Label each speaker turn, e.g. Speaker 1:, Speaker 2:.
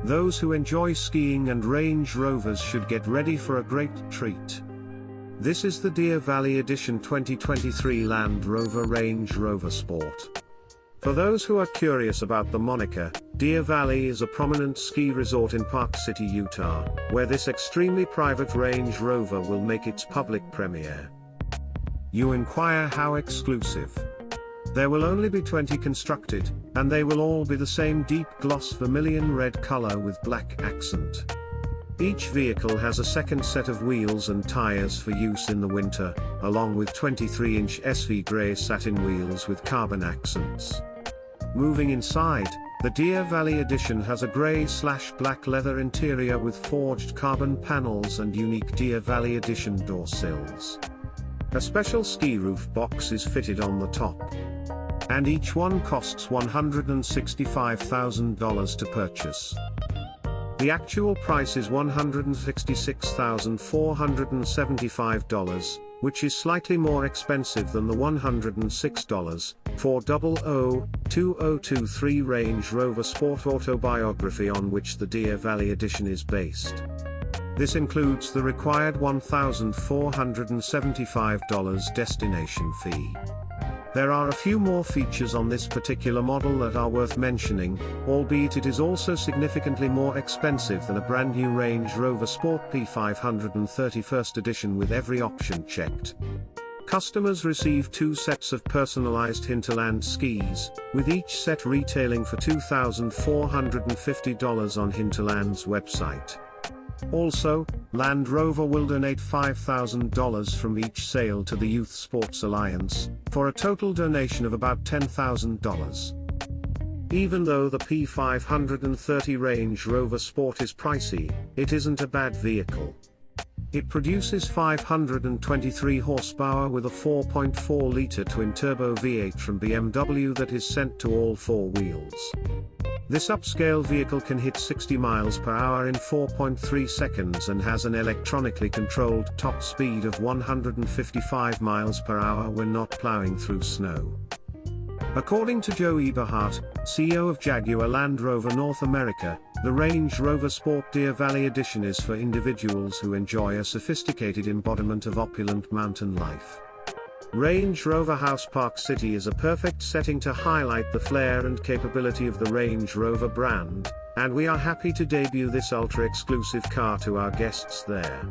Speaker 1: Those who enjoy skiing and Range Rovers should get ready for a great treat. This is the Deer Valley Edition 2023 Land Rover Range Rover Sport. For those who are curious about the moniker, Deer Valley is a prominent ski resort in Park City, Utah, where this extremely private Range Rover will make its public premiere. You inquire how exclusive. There will only be 20 constructed, and they will all be the same Deep Gloss Vermillion Red color with black accent. Each vehicle has a second set of wheels and tires for use in the winter, along with 23-inch SV gray satin wheels with carbon accents. Moving inside, the Deer Valley Edition has a gray/black leather interior with forged carbon panels and unique Deer Valley Edition door sills. A special ski roof box is fitted on the top. And each one costs $165,000 to purchase. The actual price is $166,475, which is slightly more expensive than the $106,400,2023 Range Rover Sport autobiography on which the Deer Valley Edition is based. This includes the required $1,475 destination fee. There are a few more features on this particular model that are worth mentioning, albeit it is also significantly more expensive than a brand new Range Rover Sport P531st edition with every option checked. Customers receive 2 sets of personalized hinterland skis, with each set retailing for $2,450 on Hinterland's website. Also, Land Rover will donate $5,000 from each sale to the Youth Sports Alliance, for a total donation of about $10,000. Even though the P530 Range Rover Sport is pricey, it isn't a bad vehicle. It produces 523 horsepower with a 4.4-litre twin-turbo V8 from BMW that is sent to all 4 wheels. This upscale vehicle can hit 60 miles per hour in 4.3 seconds and has an electronically controlled top speed of 155 miles per hour when not plowing through snow. According to Joe Eberhardt, CEO of Jaguar Land Rover North America, the Range Rover Sport Deer Valley Edition is for individuals who enjoy a sophisticated embodiment of opulent mountain life. Range Rover House Park City is a perfect setting to highlight the flair and capability of the Range Rover brand, and we are happy to debut this ultra-exclusive car to our guests there.